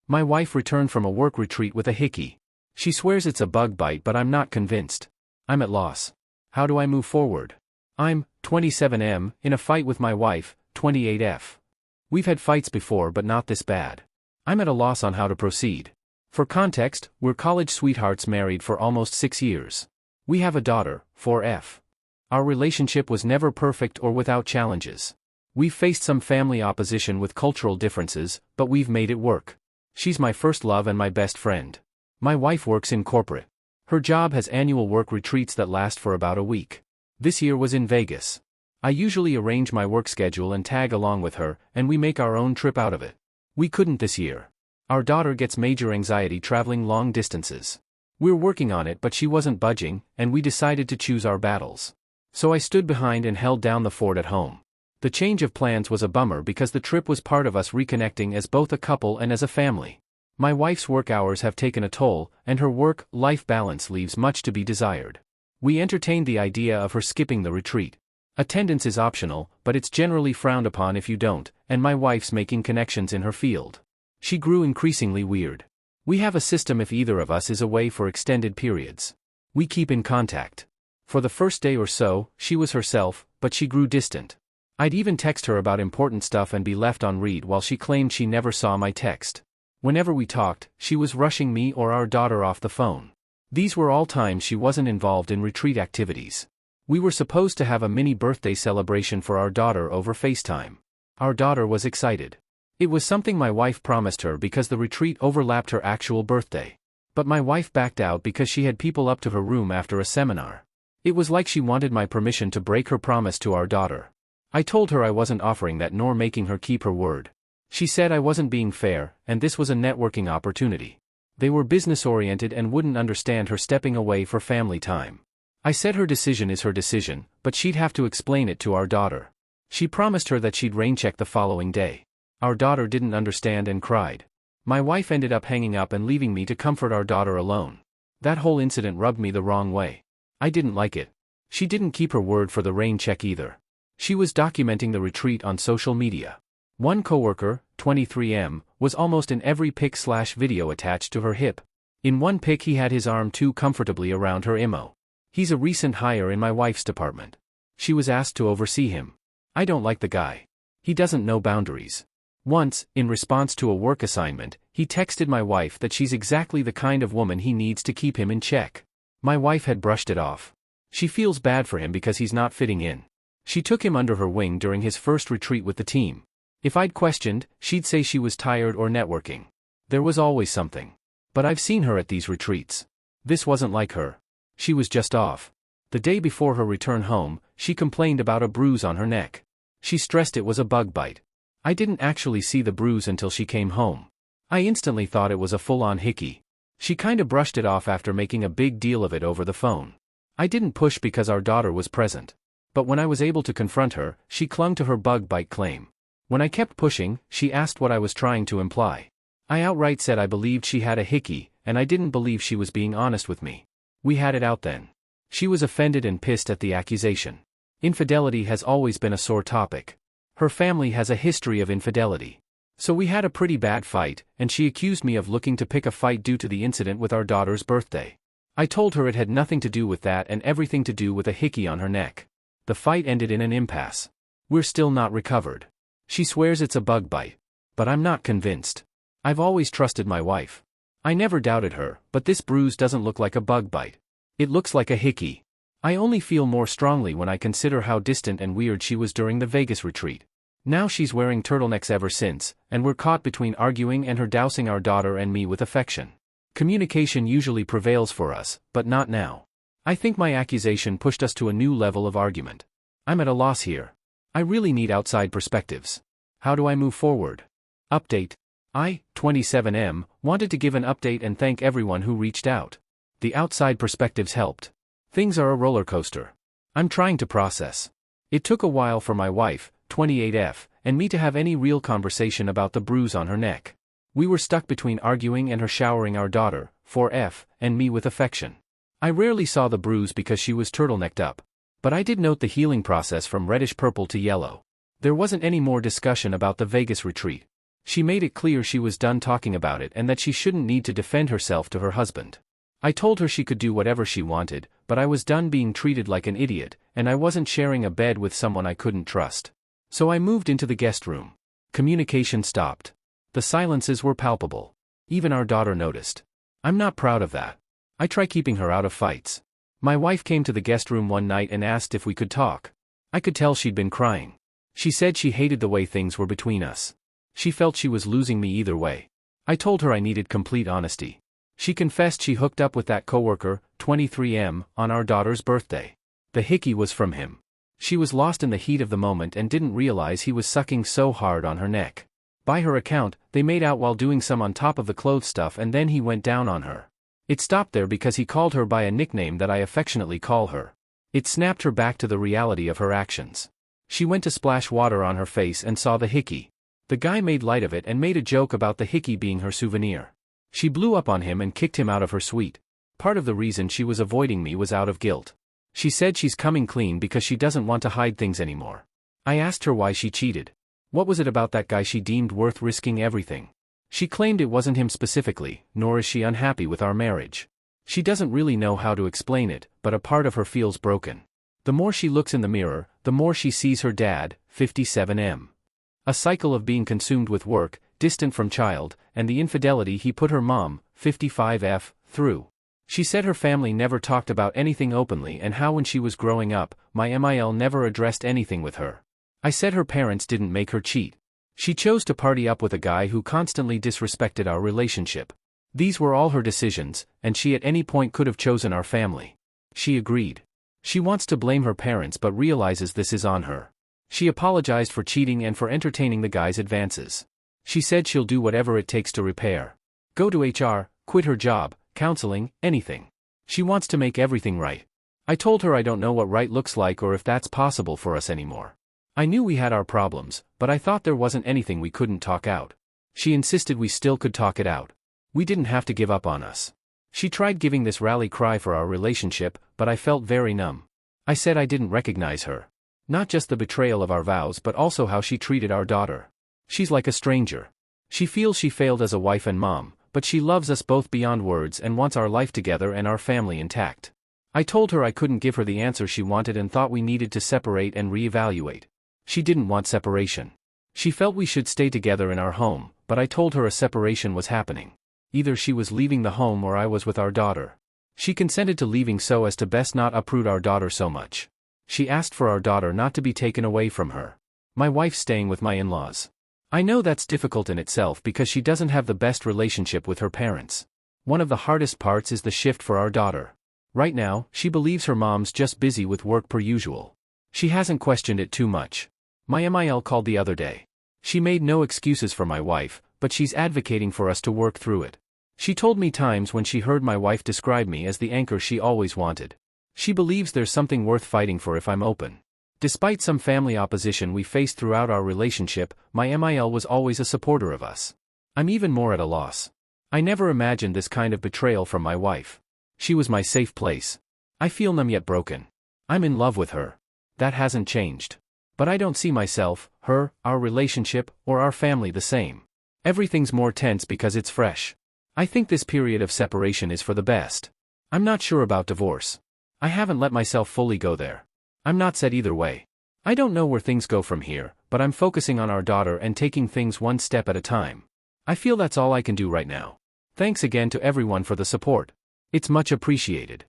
My wife returned from a work retreat with a hickey. She swears it's a bug bite, but I'm not convinced. I'm at loss. How do I move forward? I'm 27M, in a fight with my wife, 28F. We've had fights before, but not this bad. I'm at a loss on how to proceed. For context, we're college sweethearts married for almost 6 years. We have a daughter, 4F. Our relationship was never perfect or without challenges. We've faced some family opposition with cultural differences, but we've made it work. She's my first love and my best friend. My wife works in corporate. Her job has annual work retreats that last for about a week. This year was in Vegas. I usually arrange my work schedule and tag along with her, and we make our own trip out of it. We couldn't this year. Our daughter gets major anxiety traveling long distances. We're working on it, but she wasn't budging, and we decided to choose our battles. So I stood behind and held down the fort at home. The change of plans was a bummer because the trip was part of us reconnecting as both a couple and as a family. My wife's work hours have taken a toll, and her work-life balance leaves much to be desired. We entertained the idea of her skipping the retreat. Attendance is optional, but it's generally frowned upon if you don't, and my wife's making connections in her field. She grew increasingly weird. We have a system if either of us is away for extended periods. We keep in contact. For the first day or so, she was herself, but she grew distant. I'd even text her about important stuff and be left on read while she claimed she never saw my text. Whenever we talked, she was rushing me or our daughter off the phone. These were all times she wasn't involved in retreat activities. We were supposed to have a mini birthday celebration for our daughter over FaceTime. Our daughter was excited. It was something my wife promised her because the retreat overlapped her actual birthday. But my wife backed out because she had people up to her room after a seminar. It was like she wanted my permission to break her promise to our daughter. I told her I wasn't offering that nor making her keep her word. She said I wasn't being fair, and this was a networking opportunity. They were business-oriented and wouldn't understand her stepping away for family time. I said her decision is her decision, but she'd have to explain it to our daughter. She promised her that she'd rain-check the following day. Our daughter didn't understand and cried. My wife ended up hanging up and leaving me to comfort our daughter alone. That whole incident rubbed me the wrong way. I didn't like it. She didn't keep her word for the rain check either. She was documenting the retreat on social media. One coworker, 23M, was almost in every pic/video attached to her hip. In one pic he had his arm too comfortably around her IMO. He's a recent hire in my wife's department. She was asked to oversee him. I don't like the guy. He doesn't know boundaries. Once, in response to a work assignment, he texted my wife that she's exactly the kind of woman he needs to keep him in check. My wife had brushed it off. She feels bad for him because he's not fitting in. She took him under her wing during his first retreat with the team. If I'd questioned, she'd say she was tired or networking. There was always something. But I've seen her at these retreats. This wasn't like her. She was just off. The day before her return home, she complained about a bruise on her neck. She stressed it was a bug bite. I didn't actually see the bruise until she came home. I instantly thought it was a full-on hickey. She kinda brushed it off after making a big deal of it over the phone. I didn't push because our daughter was present. But when I was able to confront her, she clung to her bug bite claim. When I kept pushing, she asked what I was trying to imply. I outright said I believed she had a hickey, and I didn't believe she was being honest with me. We had it out then. She was offended and pissed at the accusation. Infidelity has always been a sore topic. Her family has a history of infidelity. So we had a pretty bad fight, and she accused me of looking to pick a fight due to the incident with our daughter's birthday. I told her it had nothing to do with that and everything to do with a hickey on her neck. The fight ended in an impasse. We're still not recovered. She swears it's a bug bite. But I'm not convinced. I've always trusted my wife. I never doubted her, but this bruise doesn't look like a bug bite. It looks like a hickey. I only feel more strongly when I consider how distant and weird she was during the Vegas retreat. Now she's wearing turtlenecks ever since, and we're caught between arguing and her dousing our daughter and me with affection. Communication usually prevails for us, but not now. I think my accusation pushed us to a new level of argument. I'm at a loss here. I really need outside perspectives. How do I move forward? Update. I, 27M, wanted to give an update and thank everyone who reached out. The outside perspectives helped. Things are a roller coaster. I'm trying to process. It took a while for my wife, 28F, and me to have any real conversation about the bruise on her neck. We were stuck between arguing and her showering our daughter, 4F, and me with affection. I rarely saw the bruise because she was turtlenecked up. But I did note the healing process from reddish purple to yellow. There wasn't any more discussion about the Vegas retreat. She made it clear she was done talking about it and that she shouldn't need to defend herself to her husband. I told her she could do whatever she wanted, but I was done being treated like an idiot, and I wasn't sharing a bed with someone I couldn't trust. So I moved into the guest room. Communication stopped. The silences were palpable. Even our daughter noticed. I'm not proud of that. I try keeping her out of fights. My wife came to the guest room one night and asked if we could talk. I could tell she'd been crying. She said she hated the way things were between us. She felt she was losing me either way. I told her I needed complete honesty. She confessed she hooked up with that coworker, 23M, on our daughter's birthday. The hickey was from him. She was lost in the heat of the moment and didn't realize he was sucking so hard on her neck. By her account, they made out while doing some on top of the clothes stuff and then he went down on her. It stopped there because he called her by a nickname that I affectionately call her. It snapped her back to the reality of her actions. She went to splash water on her face and saw the hickey. The guy made light of it and made a joke about the hickey being her souvenir. She blew up on him and kicked him out of her suite. Part of the reason she was avoiding me was out of guilt. She said she's coming clean because she doesn't want to hide things anymore. I asked her why she cheated. What was it about that guy she deemed worth risking everything? She claimed it wasn't him specifically, nor is she unhappy with our marriage. She doesn't really know how to explain it, but a part of her feels broken. The more she looks in the mirror, the more she sees her dad, 57M. A cycle of being consumed with work, distant from child, and the infidelity he put her mom, 55F, through. She said her family never talked about anything openly and how when she was growing up, my MIL never addressed anything with her. I said her parents didn't make her cheat. She chose to party up with a guy who constantly disrespected our relationship. These were all her decisions, and she at any point could have chosen our family. She agreed. She wants to blame her parents but realizes this is on her. She apologized for cheating and for entertaining the guy's advances. She said she'll do whatever it takes to repair. Go to HR, quit her job, counseling, anything. She wants to make everything right. I told her I don't know what right looks like or if that's possible for us anymore. I knew we had our problems, but I thought there wasn't anything we couldn't talk out. She insisted we still could talk it out. We didn't have to give up on us. She tried giving this rally cry for our relationship, but I felt very numb. I said I didn't recognize her. Not just the betrayal of our vows but also how she treated our daughter. She's like a stranger. She feels she failed as a wife and mom, but she loves us both beyond words and wants our life together and our family intact. I told her I couldn't give her the answer she wanted and thought we needed to separate and reevaluate. She didn't want separation. She felt we should stay together in our home, but I told her a separation was happening. Either she was leaving the home or I was with our daughter. She consented to leaving so as to best not uproot our daughter so much. She asked for our daughter not to be taken away from her. My wife's staying with my in-laws. I know that's difficult in itself because she doesn't have the best relationship with her parents. One of the hardest parts is the shift for our daughter. Right now, she believes her mom's just busy with work per usual. She hasn't questioned it too much. My MIL called the other day. She made no excuses for my wife, but she's advocating for us to work through it. She told me times when she heard my wife describe me as the anchor she always wanted. She believes there's something worth fighting for if I'm open. Despite some family opposition we faced throughout our relationship, my MIL was always a supporter of us. I'm even more at a loss. I never imagined this kind of betrayal from my wife. She was my safe place. I feel numb yet broken. I'm in love with her. That hasn't changed. But I don't see myself, her, our relationship, or our family the same. Everything's more tense because it's fresh. I think this period of separation is for the best. I'm not sure about divorce. I haven't let myself fully go there. I'm not set either way. I don't know where things go from here, but I'm focusing on our daughter and taking things one step at a time. I feel that's all I can do right now. Thanks again to everyone for the support. It's much appreciated.